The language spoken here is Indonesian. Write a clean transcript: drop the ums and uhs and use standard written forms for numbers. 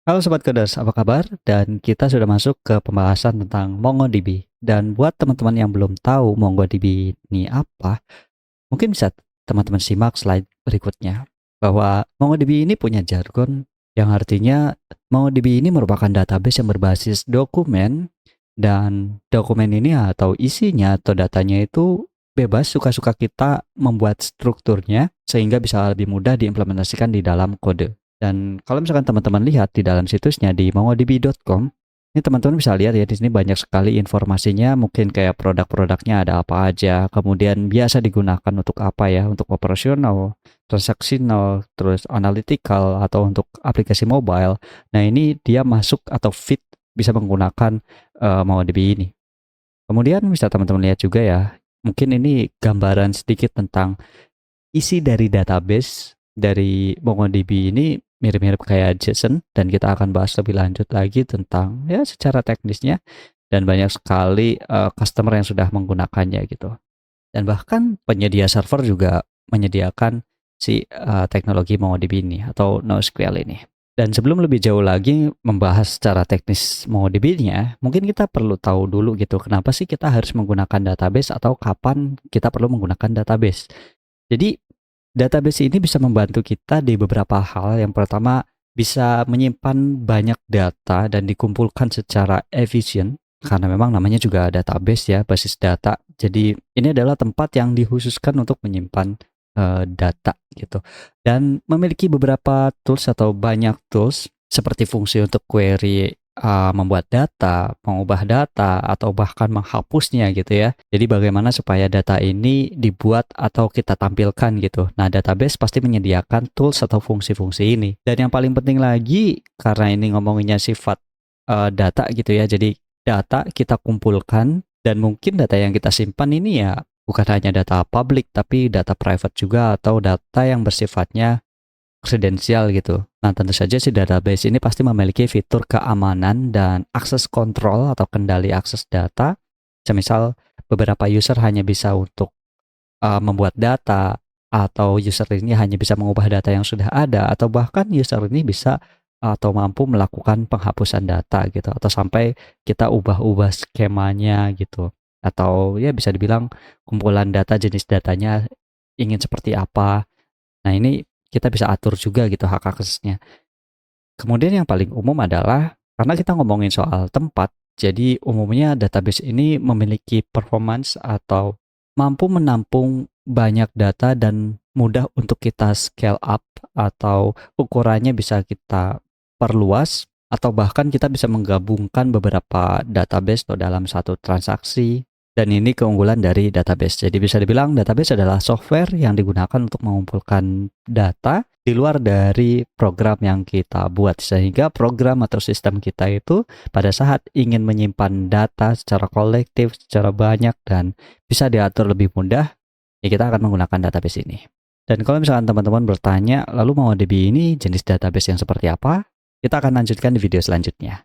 Halo Sobat Koders, apa kabar? Dan kita sudah masuk ke pembahasan tentang MongoDB. Dan buat teman-teman yang belum tahu MongoDB ini apa, mungkin bisa teman-teman simak slide berikutnya. Bahwa MongoDB ini punya jargon yang artinya MongoDB ini merupakan database yang berbasis dokumen, dan dokumen ini atau isinya atau datanya itu bebas, suka-suka kita membuat strukturnya sehingga bisa lebih mudah diimplementasikan di dalam kode. Dan kalau misalkan teman-teman lihat di dalam situsnya di mongodb.com, ini teman-teman bisa lihat ya, di sini banyak sekali informasinya, mungkin kayak produk-produknya ada apa aja, kemudian biasa digunakan untuk apa ya, untuk operasional, transaksional, terus analytical, atau untuk aplikasi mobile. Nah, ini dia masuk atau fit bisa menggunakan MongoDB ini. Kemudian bisa teman-teman lihat juga ya, mungkin ini gambaran sedikit tentang isi dari database dari MongoDB ini mirip-mirip kayak JSON, dan kita akan bahas lebih lanjut lagi tentang ya secara teknisnya, dan banyak sekali customer yang sudah menggunakannya gitu. Dan bahkan penyedia server juga menyediakan si teknologi MongoDB ini atau NoSQL ini. Dan sebelum lebih jauh lagi membahas secara teknis MongoDB-nya, mungkin kita perlu tahu dulu gitu, kenapa sih kita harus menggunakan database atau kapan kita perlu menggunakan database. Jadi database ini bisa membantu kita di beberapa hal. Yang pertama, bisa menyimpan banyak data dan dikumpulkan secara efisien, karena memang namanya juga database ya, basis data. Jadi ini adalah tempat yang dikhususkan untuk menyimpan data gitu. Dan memiliki beberapa tools atau banyak tools seperti fungsi untuk query, membuat data, mengubah data, atau bahkan menghapusnya gitu ya. Jadi bagaimana supaya data ini dibuat atau kita tampilkan gitu. Nah, database pasti menyediakan tools atau fungsi-fungsi ini. Dan yang paling penting lagi, karena ini ngomonginnya sifat data gitu ya, jadi data kita kumpulkan, dan mungkin data yang kita simpan ini ya bukan hanya data public, tapi data private juga, atau data yang bersifatnya kredensial gitu. Nah, tentu saja si database ini pasti memiliki fitur keamanan dan akses kontrol atau kendali akses data. Semisal beberapa user hanya bisa untuk membuat data, atau user ini hanya bisa mengubah data yang sudah ada, atau bahkan user ini bisa atau mampu melakukan penghapusan data gitu, atau sampai kita ubah-ubah skemanya gitu, atau ya bisa dibilang kumpulan data, jenis datanya ingin seperti apa. Nah, ini kita bisa atur juga gitu hak aksesnya. Kemudian yang paling umum adalah, karena kita ngomongin soal tempat, jadi umumnya database ini memiliki performance atau mampu menampung banyak data dan mudah untuk kita scale up, atau ukurannya bisa kita perluas, atau bahkan kita bisa menggabungkan beberapa database atau dalam satu transaksi. Dan ini keunggulan dari database. Jadi bisa dibilang database adalah software yang digunakan untuk mengumpulkan data di luar dari program yang kita buat, sehingga program atau sistem kita itu pada saat ingin menyimpan data secara kolektif, secara banyak, dan bisa diatur lebih mudah, ya kita akan menggunakan database ini. Dan kalau misalkan teman-teman bertanya, lalu MongoDB ini jenis database yang seperti apa? Kita akan lanjutkan di video selanjutnya.